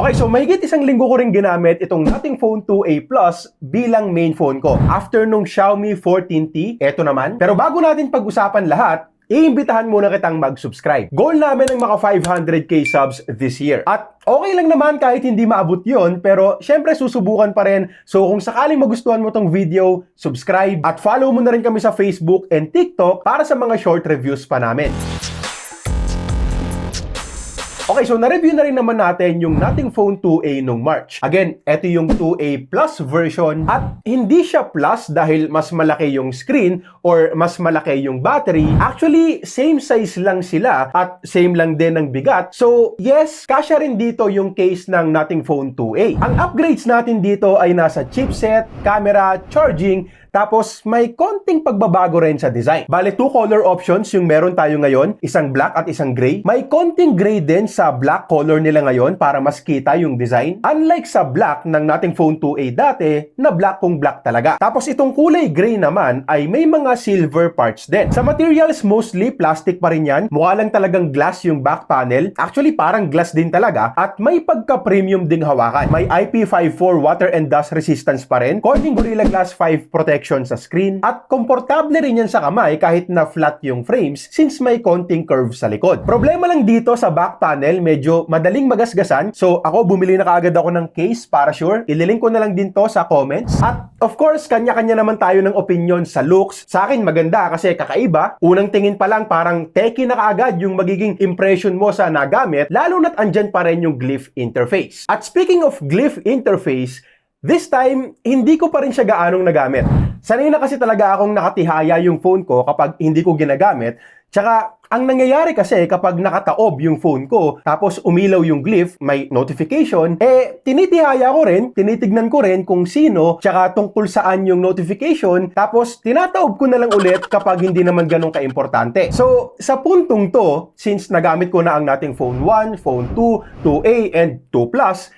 Okay, so mahigit isang linggo ko rin ginamit itong Nothing Phone 2a Plus bilang main phone ko. After nung Xiaomi 14T, eto naman. Pero bago natin pag-usapan lahat, iimbitahan muna kitang mag-subscribe. Goal namin ang maka 500k subs this year. At okay lang naman kahit hindi maabot yon, pero syempre susubukan pa rin. So kung sakaling magustuhan mo tong video, subscribe at follow mo na rin kami sa Facebook and TikTok para sa mga short reviews pa namin. Okay, so na-review na rin naman natin yung Nothing Phone 2a nung March. Again, ito yung 2a Plus version at hindi siya Plus dahil mas malaki yung screen or mas malaki yung battery. Actually, same size lang sila at same lang din ang bigat. So, yes, kasya rin dito yung case ng Nothing Phone 2a. Ang upgrades natin dito ay nasa chipset, camera, charging, tapos may konting pagbabago rin sa design. Bale, 2 color options yung meron tayo ngayon, isang black at isang gray. May konting gray din sa black color nila ngayon para mas kita yung design. Unlike sa black ng Nothing Phone 2a dati, na black kung black talaga. Tapos itong kulay gray naman ay may mga silver parts din. Sa materials, mostly plastic pa rin yan. Mukha lang talagang glass yung back panel. Actually, parang glass din talaga at may pagka-premium ding hawakan. May IP54 water and dust resistance pa rin. Corning Gorilla Glass 5 protection sa screen at komportable rin yan sa kamay kahit na flat yung frames since may konting curve sa likod. Problema lang dito sa back panel, medyo madaling magasgasan, so ako bumili na kaagad ako ng case para sure. Ililink ko na lang din to sa comments. At of course, kanya-kanya naman tayo ng opinion sa looks. Sa akin maganda kasi kakaiba. Unang tingin pa lang parang techy na kaagad yung magiging impression mo sa nagamit, lalo na't andyan pa rin yung glyph interface. At speaking of glyph interface, this time, hindi ko pa rin siya gaanong nagamit. Sanay na kasi talaga akong nakatihaya yung phone ko kapag hindi ko ginagamit. Tsaka, ang nangyayari kasi kapag nakataob yung phone ko, tapos umilaw yung glyph, may notification, tinitihaya ko rin, tinitignan ko rin kung sino, tsaka tungkol saan yung notification, tapos tinataob ko na lang ulit kapag hindi naman ganun kaimportante. So, sa puntong to, since nagamit ko na ang nating phone 1, phone 2, 2a, and 2 Plus,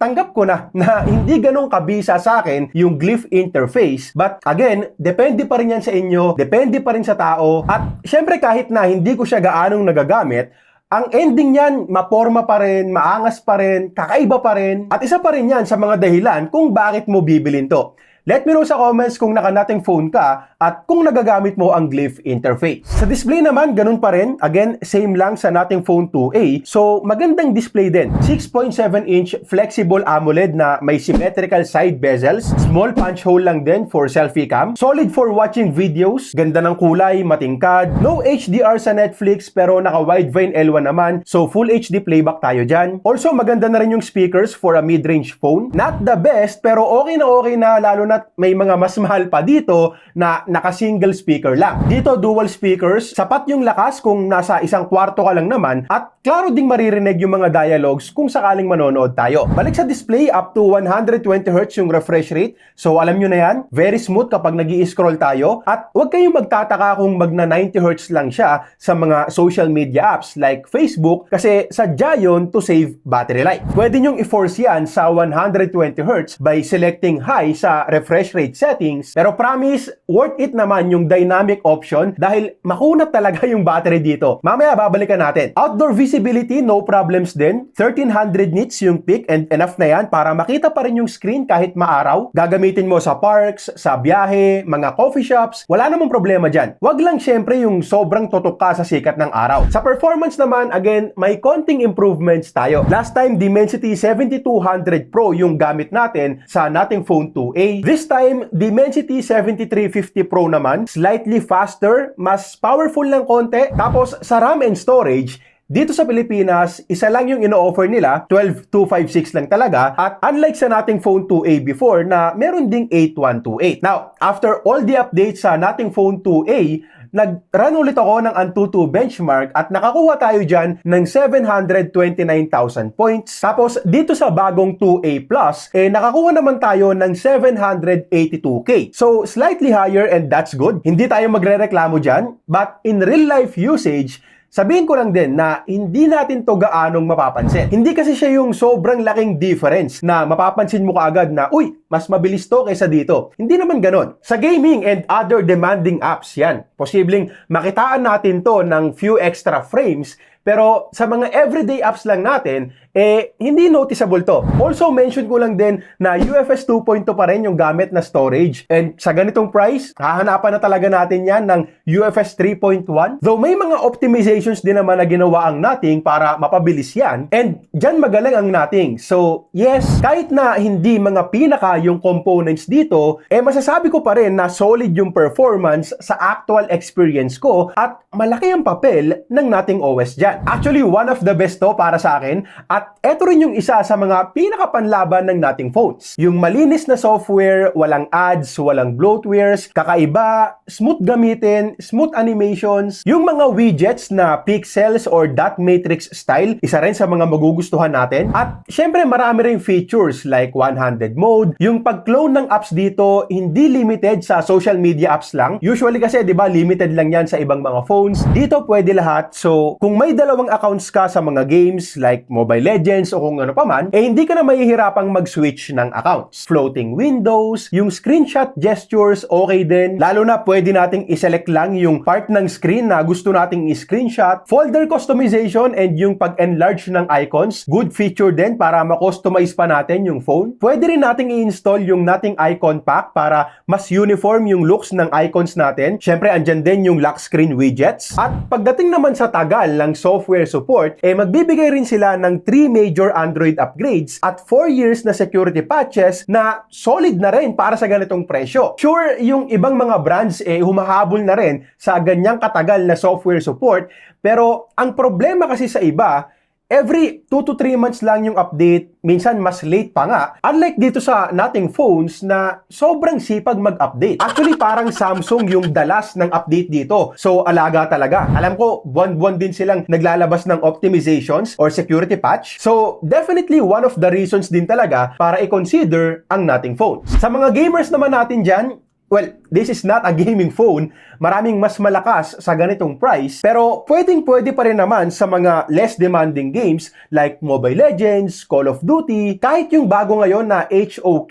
tanggap ko na hindi ganun kabisa sa akin yung glyph interface. But again, depende pa rin yan sa inyo, depende pa rin sa tao. At syempre kahit na hindi ko siya gaanong nagagamit, ang ending niyan, maporma pa rin, maangas pa rin, kakaiba pa rin. At isa pa rin yan sa mga dahilan kung bakit mo bibilin to. Let me know sa comments kung naka-Nothing Phone ka at kung nagagamit mo ang glyph interface. Sa display naman, ganun pa rin. Again, same lang sa Nothing Phone 2a. So, magandang display din. 6.7-inch flexible AMOLED na may symmetrical side bezels. Small punch hole lang din for selfie cam. Solid for watching videos. Ganda ng kulay, matingkad. No HDR sa Netflix pero naka-widevine L1 naman. So, Full HD playback tayo dyan. Also, maganda na rin yung speakers for a mid-range phone. Not the best pero okay na lalo at may mga mas mahal pa dito na naka-single speaker lang. Dito, dual speakers, sapat yung lakas kung nasa isang kwarto ka lang naman at klaro ding maririnig yung mga dialogues kung sakaling manonood tayo. Balik sa display, up to 120Hz yung refresh rate. So alam nyo na yan, very smooth kapag nag-i-scroll tayo at huwag kayong magtataka kung magna 90Hz lang siya sa mga social media apps like Facebook kasi sadya yun to save battery life. Pwede nyong i-force yan sa 120Hz by selecting high sa refresh rate settings, pero promise, worth it naman yung dynamic option dahil makunat talaga yung battery dito. Mamaya babalikan natin. Outdoor visibility, no problems din. 1300 nits yung peak and enough na yan para makita pa rin yung screen kahit maaraw. Gagamitin mo sa parks, sa biyahe, mga coffee shops, wala namang problema dyan. Wag lang syempre yung sobrang tutok ka sa sikat ng araw. Sa performance naman, again, may konting improvements tayo. Last time, Dimensity 7200 Pro yung gamit natin sa Nothing Phone 2a. This time, Dimensity 7350 Pro naman, slightly faster, mas powerful ng konti. Tapos sa RAM and storage, dito sa Pilipinas, isa lang yung ino-offer nila, 12256 lang talaga. At unlike sa Nothing Phone 2a before na meron ding 8128. Now, after all the updates sa Nothing Phone 2a, nag-run ulit ako ng Antutu benchmark at nakakuha tayo dyan ng 729,000 points. Tapos dito sa bagong 2A Plus, nakakuha naman tayo ng 782K. So slightly higher and that's good. Hindi tayo magre-reklamo dyan. But in real life usage, sabihin ko lang din na hindi natin to gaanong mapapansin. Hindi kasi siya yung sobrang laking difference na mapapansin mo kaagad na, uy, mas mabilis to kaysa dito. Hindi naman ganon. Sa gaming and other demanding apps yan, posibleng makitaan natin to ng few extra frames, pero sa mga everyday apps lang natin, hindi noticeable to. Also, mention ko lang din na UFS 2.2 pa rin yung gamit na storage. And sa ganitong price, hahanapan na talaga natin yan ng UFS 3.1. Though may mga optimizations din naman na ginawa ang Nothing para mapabilis yan. And dyan magaling ang Nothing. So, yes, kahit na hindi mga pinaka yung components dito, masasabi ko pa rin na solid yung performance sa actual experience ko at malaki ang papel ng Nothing OS dyan. Actually, one of the best to para sa akin at eto rin yung isa sa mga pinakapanlaban ng Nothing phones. Yung malinis na software, walang ads, walang bloatwares, kakaiba, smooth gamitin, smooth animations, yung mga widgets na pixels or dot matrix style, isa rin sa mga magugustuhan natin. At syempre marami ring features like one-handed mode, yung pag-clone ng apps dito, hindi limited sa social media apps lang. Usually kasi, di ba, limited lang yan sa ibang mga phones. Dito pwede lahat. So, kung may dalawang accounts ka sa mga games like Mobile Legends o kung ano pa man, hindi ka na mahihirapang mag-switch ng accounts. Floating windows, yung screenshot gestures, okay din. Lalo na pwede nating iselect lang yung part ng screen na gusto nating i-screenshot. Folder customization and yung pag-enlarge ng icons, good feature din para ma-customize pa natin yung phone. Pwede rin nating i-install yung Nothing Icon Pack para mas uniform yung looks ng icons natin. Syempre, andyan din yung lock screen widgets. At pagdating naman sa tagal ng software support, magbibigay rin sila ng 3 major Android upgrades at 4 years na security patches na solid na rin para sa ganitong presyo. Sure, yung ibang mga brands humahabol na rin sa ganyang katagal na software support, pero ang problema kasi sa iba, every 2 to 3 months lang yung update, minsan mas late pa nga. Unlike dito sa Nothing phones na sobrang sipag mag-update. Actually, parang Samsung yung dalas ng update dito. So, alaga talaga. Alam ko, buwan-buwan din silang naglalabas ng optimizations or security patch. So, definitely one of the reasons din talaga para i-consider ang Nothing phones. Sa mga gamers naman natin dyan, well, this is not a gaming phone. Maraming mas malakas sa ganitong price. Pero pwedeng-pwede pa rin naman sa mga less demanding games like Mobile Legends, Call of Duty. Kahit yung bago ngayon na HOK,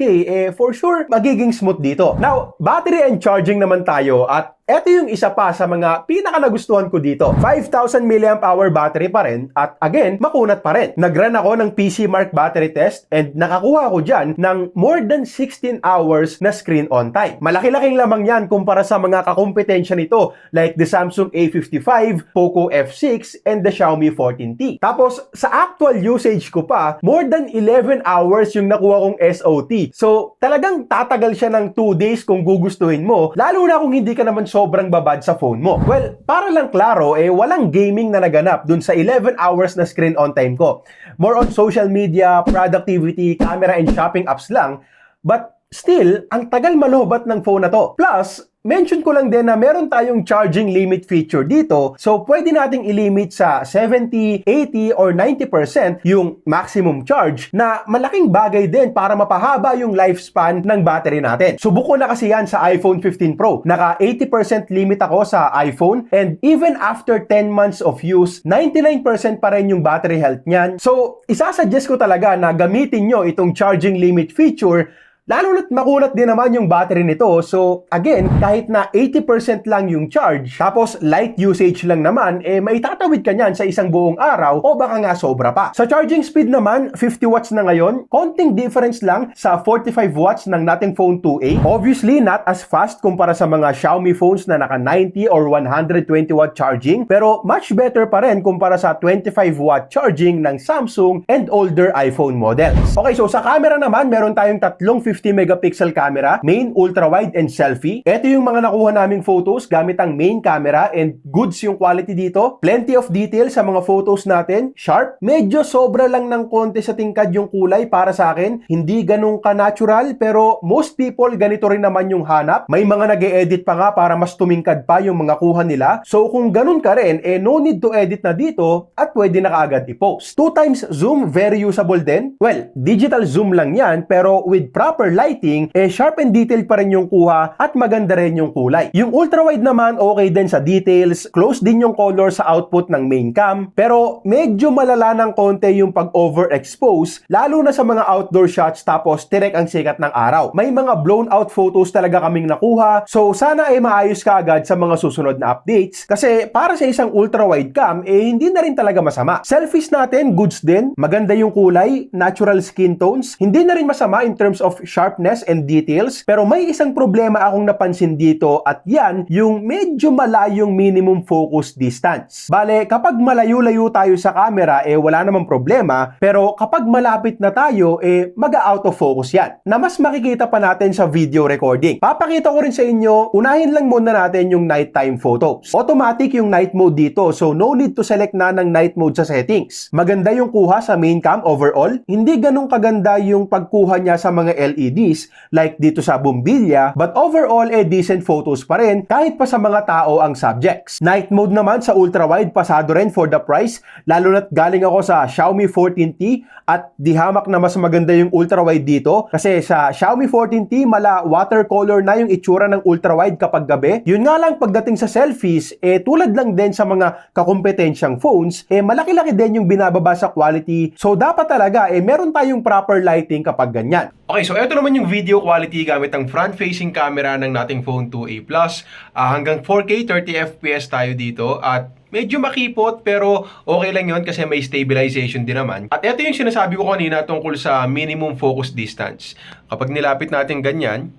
for sure, magiging smooth dito. Now, battery and charging naman tayo at eto yung isa pa sa mga pinaka-nagustuhan ko dito. 5,000 mAh battery pa rin at again, makunat pa rin. Nag-run ako ng PC Mark battery test and nakakuha ko dyan ng more than 16 hours na screen on time. Malaki-laking lamang yan kumpara sa mga kakumpetensya nito like the Samsung A55, Poco F6, and the Xiaomi 14T. Tapos, sa actual usage ko pa, more than 11 hours yung nakuha kong SOT. So, talagang tatagal siya ng 2 days kung gugustuhin mo, lalo na kung hindi ka naman sobrang babad sa phone mo. Well, para lang klaro, walang gaming na naganap dun sa 11 hours na screen on time ko. More on social media, productivity, camera, and shopping apps lang. But still, ang tagal malobat ng phone na to. Plus, mention ko lang din na meron tayong charging limit feature dito. So, pwede nating ilimit sa 70, 80, or 90% yung maximum charge na malaking bagay din para mapahaba yung lifespan ng battery natin. Subuko na kasi yan sa iPhone 15 Pro. Naka 80% limit ako sa iPhone and even after 10 months of use, 99% pa rin yung battery health niyan. So, isasuggest ko talaga na gamitin nyo itong charging limit feature. Lalo na't makunat din naman yung battery nito. So, again, kahit na 80% lang yung charge, tapos light usage lang naman, maitatawid ka niyan sa isang buong araw o baka nga sobra pa. Sa charging speed naman, 50 watts na ngayon. Konting difference lang sa 45 watts ng Nothing Phone 2a. Obviously, not as fast kumpara sa mga Xiaomi phones na naka 90 or 120 watt charging, pero much better pa rin kumpara sa 25 watt charging ng Samsung and older iPhone models. Okay, so sa camera naman, meron tayong tatlong 50 megapixel camera, main, ultra-wide, and selfie. Ito yung mga nakuha naming photos gamit ang main camera and goods yung quality dito. Plenty of detail sa mga photos natin. Sharp. Medyo sobra lang ng konti sa tingkad yung kulay para sa akin. Hindi ganun ka-natural pero most people ganito rin naman yung hanap. May mga nag-e-edit pa nga para mas tumingkad pa yung mga kuha nila. So kung ganun ka rin, no need to edit na dito at pwede na kaagad i-post. 2x zoom, very usable din. Well, digital zoom lang yan pero with proper proper lighting, sharp and detailed pa rin yung kuha at maganda rin yung kulay. Yung ultra-wide naman, okay din sa details, close din yung color sa output ng main cam, pero medyo malala ng konti yung pag-overexpose, lalo na sa mga outdoor shots tapos direct ang sikat ng araw. May mga blown out photos talaga kaming nakuha, so sana maayos ka agad sa mga susunod na updates kasi para sa isang ultra-wide cam, hindi na rin talaga masama. Selfies natin, goods din, maganda yung kulay, natural skin tones, hindi na rin masama in terms of sharpness and details, pero may isang problema akong napansin dito at yan, yung medyo malayong minimum focus distance. Bale, kapag malayo-layo tayo sa camera, wala namang problema, pero kapag malapit na tayo, mag-out of focus yan, na mas makikita pa natin sa video recording. Papakita ko rin sa inyo, unahin lang muna natin yung nighttime photos. Automatic yung night mode dito, so no need to select na ng night mode sa settings. Maganda yung kuha sa main cam overall, hindi ganun kaganda yung pagkuha niya sa mga LEDs like dito sa bumbilya, but overall decent photos pa rin kahit pa sa mga tao ang subjects. Night mode naman sa ultra-wide, pasado rin for the price, lalo na't galing ako sa Xiaomi 14T at di hamak na mas maganda yung ultra-wide dito kasi sa Xiaomi 14T mala watercolor na yung itsura ng ultra-wide kapag gabi. Yun nga lang pagdating sa selfies, tulad lang din sa mga kakompetensyang phones, malaki-laki din yung binababa sa quality. So dapat talaga, meron tayong proper lighting kapag ganyan. Okay, so ito naman yung video quality gamit ang front-facing camera ng nating phone 2A Plus. Hanggang 4K 30 FPS tayo dito at medyo makipot pero okay lang yun kasi may stabilization din naman. At ito yung sinasabi ko kanina tungkol sa minimum focus distance. Kapag nilapit natin ganyan,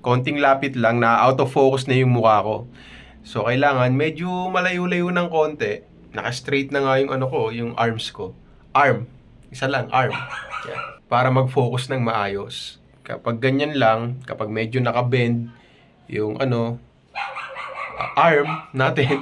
konting lapit lang na out of focus na yung mukha ko. So, kailangan medyo malayo-layo ng konti. Naka-straight na nga yung ano ko, yung arms ko. Arm. Isa lang, arm. Yeah. Para mag-focus ng maayos. Kapag ganyan lang, kapag medyo naka-bend, yung ano, arm natin,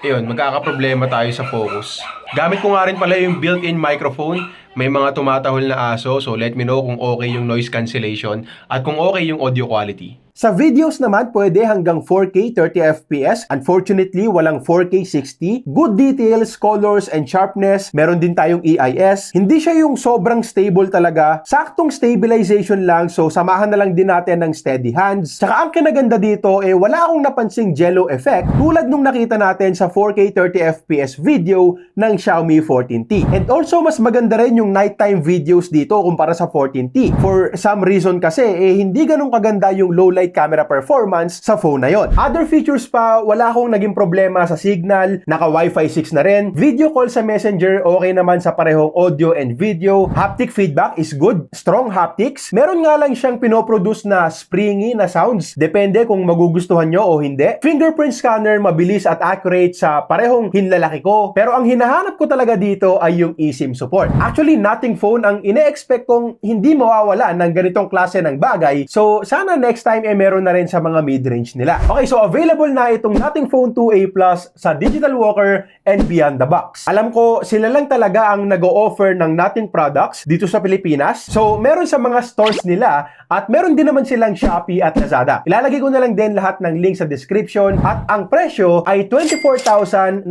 yun, magkakaproblema tayo sa focus. Gamit ko nga rin pala yung built-in microphone. May mga tumatahol na aso, so let me know kung okay yung noise cancellation at kung okay yung audio quality. Sa videos naman, pwede hanggang 4K 30 FPS. Unfortunately, walang 4K 60. Good details, colors, and sharpness. Meron din tayong EIS. Hindi siya yung sobrang stable talaga. Saktong stabilization lang, so samahan na lang din natin ng steady hands. Tsaka ang kinaganda dito, wala akong napansing jello effect tulad nung nakita natin sa 4K 30 FPS video ng Xiaomi 14T. And also, mas maganda rin yung nighttime videos dito kumpara sa 14T. For some reason kasi, hindi ganun kaganda yung low light camera performance sa phone na yon. Other features pa, wala akong naging problema sa signal, naka Wi-Fi 6 na rin. Video call sa Messenger, okay naman sa parehong audio and video. Haptic feedback is good, strong haptics. Meron nga lang siyang pinoproduce na springy na sounds. Depende kung magugustuhan nyo o hindi. Fingerprint scanner, mabilis at accurate sa parehong hinlalaki ko. Pero ang hinahanap ko talaga dito ay yung eSIM support. Actually, nothing phone ang ine-expect kong hindi mawawala ng ganitong klase ng bagay. So, sana next time meron na rin sa mga mid-range nila. Okay, so available na itong nating phone 2A Plus sa Digital Walker and Beyond the Box. Alam ko, sila lang talaga ang nag-o-offer ng nating products dito sa Pilipinas. So, meron sa mga stores nila at meron din naman silang Shopee at Lazada. Ilalagay ko na lang din lahat ng link sa description at ang presyo ay 24,990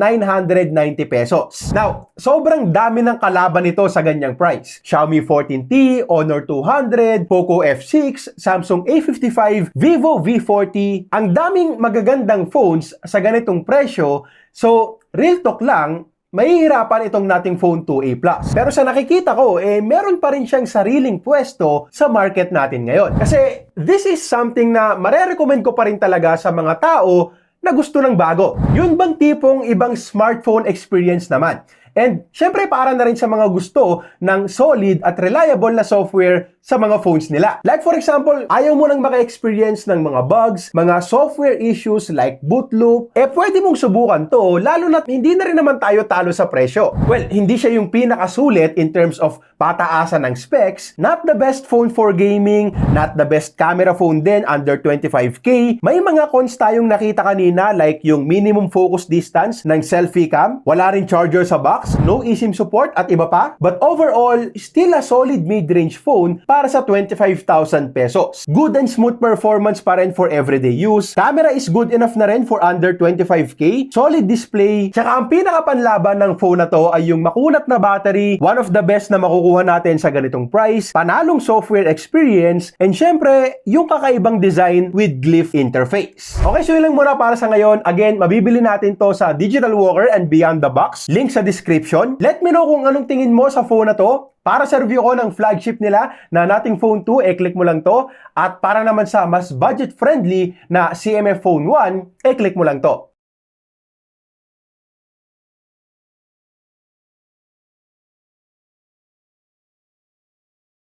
pesos. Now, sobrang dami ng kalaban nito sa ganyang price. Xiaomi 14T, Honor 200, Poco F6, Samsung A55, Vivo V40, ang daming magagandang phones sa ganitong presyo. So, real talk lang, mahihirapan itong nating phone 2A Plus. Pero sa nakikita ko, meron pa rin siyang sariling pwesto sa market natin ngayon. Kasi this is something na marerecommend ko pa rin talaga sa mga tao na gusto ng bago. Yun bang tipong ibang smartphone experience naman? And syempre para na rin sa mga gusto ng solid at reliable na software sa mga phones nila. Like for example, ayaw mo nang maka-experience ng mga bugs, mga software issues like boot loop, pwede mong subukan to, lalo na't hindi na rin naman tayo talo sa presyo. Well, hindi siya yung pinakasulit in terms of pataasan ng specs, not the best phone for gaming, not the best camera phone din under 25K. May mga cons tayong nakita kanina like yung minimum focus distance ng selfie cam, wala rin charger sa box, no eSIM support at iba pa. But overall, still a solid mid-range phone para sa 25,000 pesos. Good and smooth performance pa rin for everyday use. Camera is good enough na rin for under 25k. Solid display. Tsaka ang pinakapanlaban ng phone na to ay yung makunat na battery. One of the best na makukuha natin sa ganitong price. Panalong software experience. And syempre, yung kakaibang design with glyph interface. Okay, so yun lang muna para sa ngayon. Again, mabibili natin to sa Digital Walker and Beyond the Box. Link sa description. Let me know kung anong tingin mo sa phone na to. Para sa review ko ng flagship nila na nating Phone 2, click mo lang to. At para naman sa mas budget-friendly na CMF Phone 1, click mo lang to.